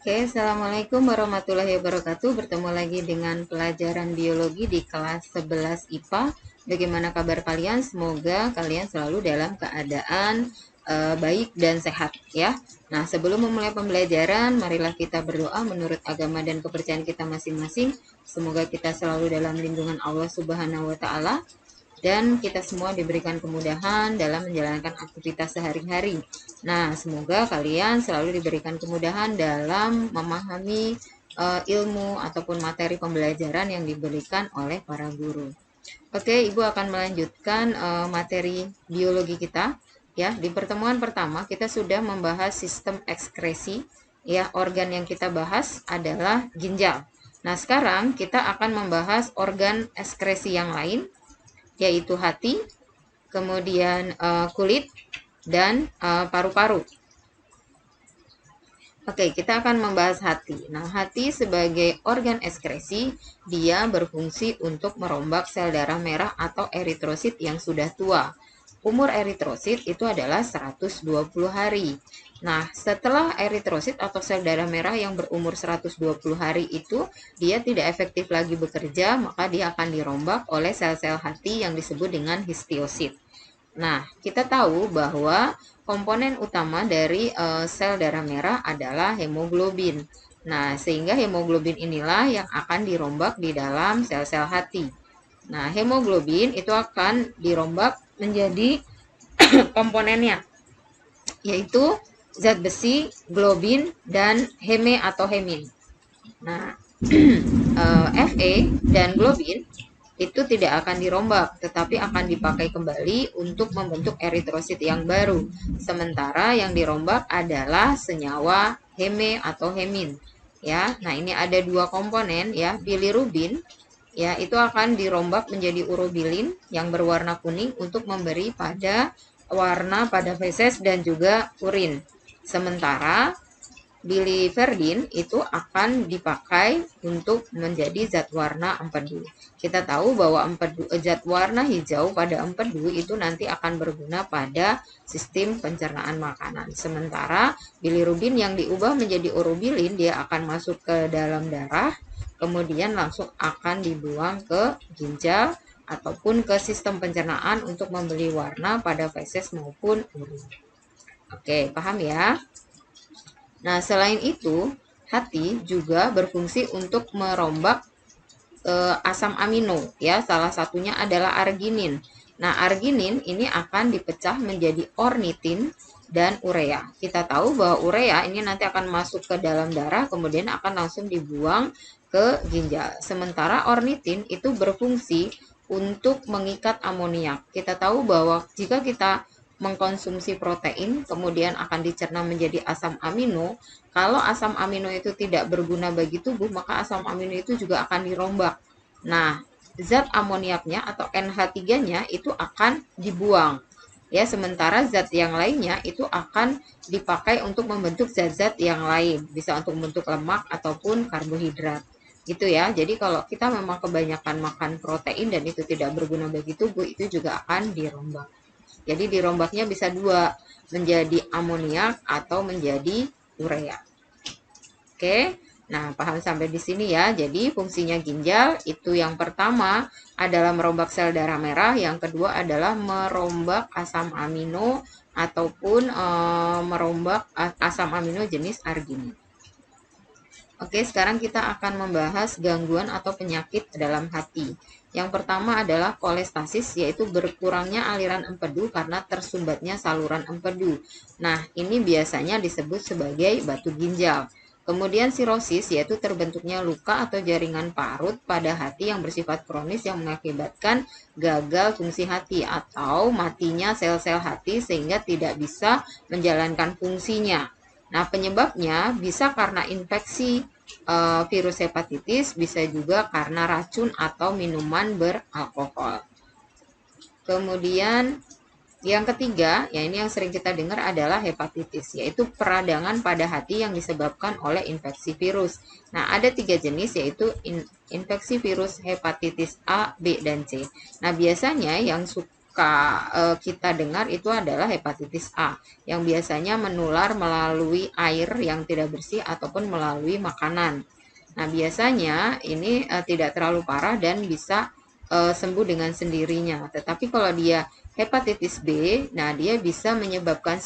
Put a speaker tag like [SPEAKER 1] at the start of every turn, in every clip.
[SPEAKER 1] Oke, Assalamualaikum warahmatullahi wabarakatuh. Bertemu lagi dengan pelajaran biologi di kelas 11 IPA. Bagaimana kabar kalian? Semoga kalian selalu dalam keadaan baik dan sehat ya. Nah, sebelum memulai pembelajaran, marilah kita berdoa menurut agama dan kepercayaan kita masing-masing. Semoga kita selalu dalam lindungan Allah Subhanahu wa taala dan kita semua diberikan kemudahan dalam menjalankan aktivitas sehari-hari. Nah, semoga kalian selalu diberikan kemudahan dalam memahami ilmu ataupun materi pembelajaran yang diberikan oleh para guru. Oke, Ibu akan melanjutkan materi biologi kita. Ya, di pertemuan pertama kita sudah membahas sistem ekskresi. Ya, organ yang kita bahas adalah ginjal. Nah, sekarang kita akan membahas organ ekskresi yang lain, yaitu hati, kemudian kulit, dan paru-paru. Oke, kita akan membahas hati. Nah, hati sebagai organ ekskresi, dia berfungsi untuk merombak sel darah merah atau eritrosit yang sudah tua. Umur eritrosit itu adalah 120 hari. Nah, setelah eritrosit atau sel darah merah yang berumur 120 hari itu, dia tidak efektif lagi bekerja, maka dia akan dirombak oleh sel-sel hati yang disebut dengan histiosit. Nah, kita tahu bahwa komponen utama dari sel darah merah adalah hemoglobin. Nah, sehingga hemoglobin inilah yang akan dirombak di dalam sel-sel hati. Nah, hemoglobin itu akan dirombak menjadi komponennya, yaitu zat besi, globin, dan heme atau hemin. Nah, Fe dan globin itu tidak akan dirombak, tetapi akan dipakai kembali untuk membentuk eritrosit yang baru. Sementara yang dirombak adalah senyawa heme atau hemin. Ya, nah ini ada dua komponen ya, bilirubin ya itu akan dirombak menjadi urobilin yang berwarna kuning untuk memberi pada warna pada feses dan juga urin. Sementara biliverdin itu akan dipakai untuk menjadi zat warna empedu. Kita tahu bahwa zat warna hijau pada empedu itu nanti akan berguna pada sistem pencernaan makanan. Sementara bilirubin yang diubah menjadi urobilin dia akan masuk ke dalam darah, kemudian langsung akan dibuang ke ginjal ataupun ke sistem pencernaan untuk memberi warna pada feses maupun urin. Oke, paham ya? Nah, selain itu, hati juga berfungsi untuk merombak asam amino, ya. Salah satunya adalah arginin. Nah, arginin ini akan dipecah menjadi ornitin dan urea. Kita tahu bahwa urea ini nanti akan masuk ke dalam darah, kemudian akan langsung dibuang ke ginjal. Sementara ornitin itu berfungsi untuk mengikat amoniak. Kita tahu bahwa jika kita mengkonsumsi protein, kemudian akan dicerna menjadi asam amino. Kalau asam amino itu tidak berguna bagi tubuh, maka asam amino itu juga akan dirombak. Nah, zat amoniaknya atau NH3-nya itu akan dibuang. Ya, sementara zat yang lainnya itu akan dipakai untuk membentuk zat-zat yang lain, bisa untuk membentuk lemak ataupun karbohidrat. Gitu ya. Jadi kalau kita memang kebanyakan makan protein dan itu tidak berguna bagi tubuh, itu juga akan dirombak. Jadi dirombaknya bisa dua, menjadi amoniak atau menjadi urea. Oke, nah paham sampai di sini ya. Jadi fungsinya ginjal itu yang pertama adalah merombak sel darah merah, yang kedua adalah merombak asam amino ataupun merombak asam amino jenis arginin. Oke, sekarang kita akan membahas gangguan atau penyakit dalam hati. Yang pertama adalah kolestasis, yaitu berkurangnya aliran empedu karena tersumbatnya saluran empedu. Nah, ini biasanya disebut sebagai batu ginjal. Kemudian sirosis, yaitu terbentuknya luka atau jaringan parut pada hati yang bersifat kronis yang mengakibatkan gagal fungsi hati atau matinya sel-sel hati sehingga tidak bisa menjalankan fungsinya. Nah, penyebabnya bisa karena infeksi virus hepatitis, bisa juga karena racun atau minuman beralkohol. Kemudian yang ketiga, ya ini yang sering kita dengar adalah hepatitis, yaitu peradangan pada hati yang disebabkan oleh infeksi virus. Nah, ada 3 jenis, yaitu infeksi virus hepatitis A, B, dan C. Nah, biasanya yang suka kita dengar itu adalah hepatitis A, yang biasanya menular melalui air yang tidak bersih ataupun melalui makanan. Nah, biasanya ini tidak terlalu parah dan bisa sembuh dengan sendirinya. Tetapi kalau dia hepatitis B, nah dia bisa menyebabkan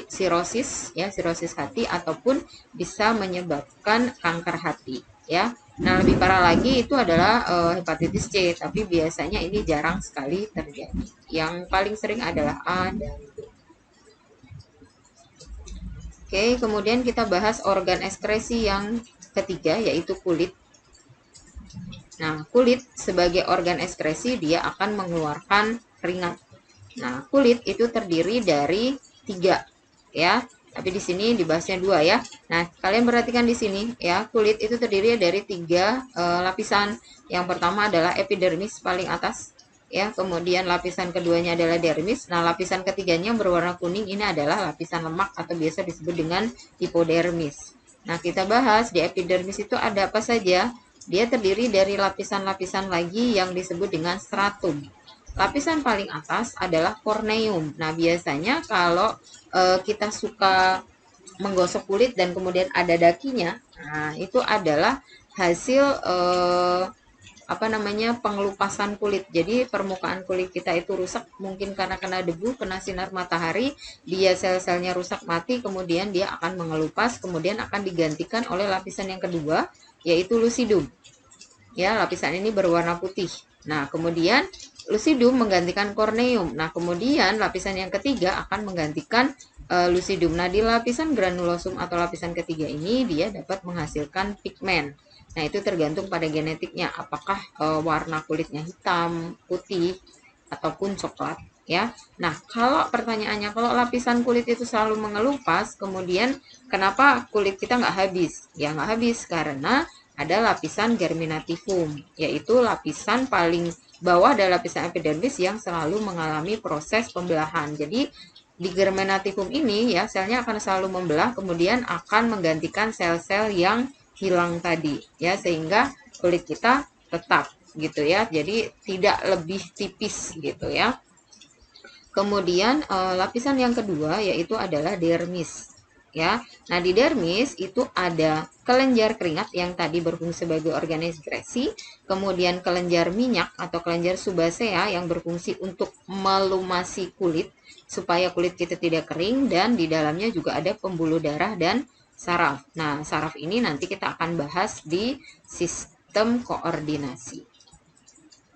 [SPEAKER 1] sirosis ya, sirosis hati ataupun bisa menyebabkan kanker hati ya. Nah, lebih parah lagi itu adalah hepatitis C, tapi biasanya ini jarang sekali terjadi. Yang paling sering adalah A dan B. Oke, kemudian kita bahas organ ekskresi yang ketiga, yaitu kulit. Nah, kulit sebagai organ ekskresi dia akan mengeluarkan keringat. Nah, kulit itu terdiri dari 3 ya. Tapi di sini dibahasnya 2 ya. Nah, kalian perhatikan di sini ya, kulit itu terdiri dari 3 lapisan. Yang pertama adalah epidermis paling atas ya, kemudian lapisan keduanya adalah dermis. Nah, lapisan ketiganya berwarna kuning ini adalah lapisan lemak atau biasa disebut dengan hipodermis. Nah, kita bahas di epidermis itu ada apa saja? Dia terdiri dari lapisan-lapisan lagi yang disebut dengan stratum. Lapisan paling atas adalah corneum. Nah, biasanya kalau kita suka menggosok kulit dan kemudian ada dakinya, nah itu adalah hasil pengelupasan kulit. Jadi permukaan kulit kita itu rusak mungkin karena kena debu, kena sinar matahari, dia sel-selnya rusak mati, kemudian dia akan mengelupas, kemudian akan digantikan oleh lapisan yang kedua yaitu lucidum. Ya, lapisan ini berwarna putih. Nah, kemudian lucidum menggantikan corneum. Nah, kemudian lapisan yang ketiga akan menggantikan lucidum. Nah, di lapisan granulosum atau lapisan ketiga ini dia dapat menghasilkan pigmen. Nah, itu tergantung pada genetiknya, apakah warna kulitnya hitam, putih, ataupun coklat. Ya, nah kalau pertanyaannya, kalau lapisan kulit itu selalu mengelupas, kemudian kenapa kulit kita nggak habis? Ya nggak habis karena ada lapisan germinativum, yaitu lapisan paling bawah ada lapisan epidermis yang selalu mengalami proses pembelahan. Jadi di germinativum ini ya, selnya akan selalu membelah, kemudian akan menggantikan sel-sel yang hilang tadi ya, sehingga kulit kita tetap gitu ya, jadi tidak lebih tipis gitu ya. Kemudian lapisan yang kedua yaitu adalah dermis ya. Nah, di dermis itu ada kelenjar keringat yang tadi berfungsi sebagai organ ekskresi, kemudian kelenjar minyak atau kelenjar subasea yang berfungsi untuk melumasi kulit supaya kulit kita tidak kering, dan di dalamnya juga ada pembuluh darah dan saraf. Nah, saraf ini nanti kita akan bahas di sistem koordinasi.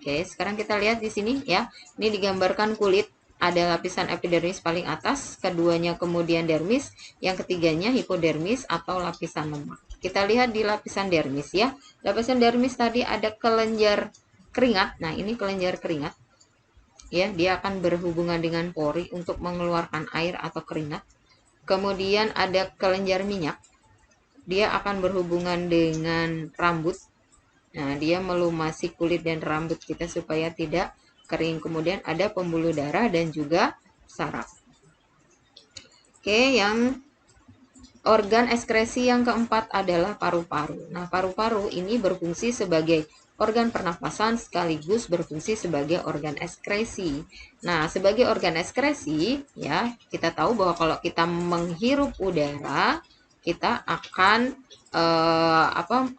[SPEAKER 1] Oke, sekarang kita lihat di sini ya. Ini digambarkan kulit. Ada lapisan epidermis paling atas, keduanya kemudian dermis, yang ketiganya hipodermis atau lapisan lemak. Kita lihat di lapisan dermis ya. Lapisan dermis tadi ada kelenjar keringat. Nah, ini kelenjar keringat. Ya, dia akan berhubungan dengan pori untuk mengeluarkan air atau keringat. Kemudian ada kelenjar minyak. Dia akan berhubungan dengan rambut. Nah, dia melumasi kulit dan rambut kita supaya tidak kering. Kemudian ada pembuluh darah dan juga saraf. Oke, yang organ ekskresi yang keempat adalah paru-paru. Nah, paru-paru ini berfungsi sebagai organ pernapasan sekaligus berfungsi sebagai organ ekskresi. Nah, sebagai organ ekskresi ya, kita tahu bahwa kalau kita menghirup udara, kita akan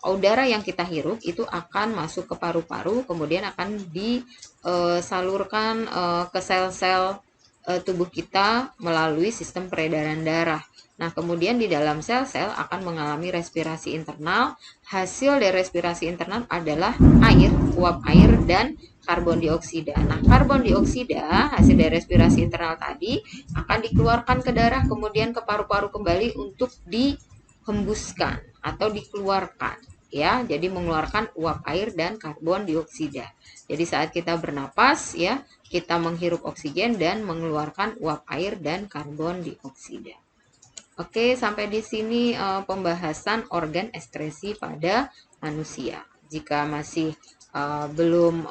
[SPEAKER 1] udara yang kita hirup itu akan masuk ke paru-paru, kemudian akan disalurkan ke sel-sel tubuh kita melalui sistem peredaran darah. Nah, kemudian di dalam sel-sel akan mengalami respirasi internal. Hasil dari respirasi internal adalah air, uap air, dan karbon dioksida. Nah, karbon dioksida hasil dari respirasi internal tadi akan dikeluarkan ke darah, kemudian ke paru-paru kembali untuk dihembuskan atau dikeluarkan ya. Jadi mengeluarkan uap air dan karbon dioksida. Jadi saat kita bernapas ya, kita menghirup oksigen dan mengeluarkan uap air dan karbon dioksida. Oke, sampai di sini pembahasan organ ekskresi pada manusia. Jika masih belum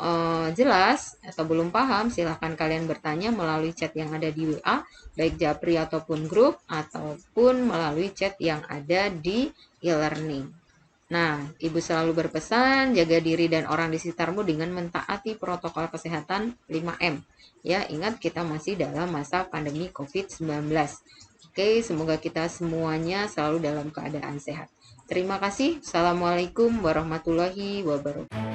[SPEAKER 1] jelas atau belum paham, silahkan kalian bertanya melalui chat yang ada di WA, baik Japri ataupun grup, ataupun melalui chat yang ada di e-learning. Nah, Ibu selalu berpesan jaga diri dan orang di sekitarmu dengan mentaati protokol kesehatan 5M. Ya, ingat kita masih dalam masa pandemi COVID-19. Oke, semoga kita semuanya selalu dalam keadaan sehat. Terima kasih. Assalamualaikum warahmatullahi wabarakatuh.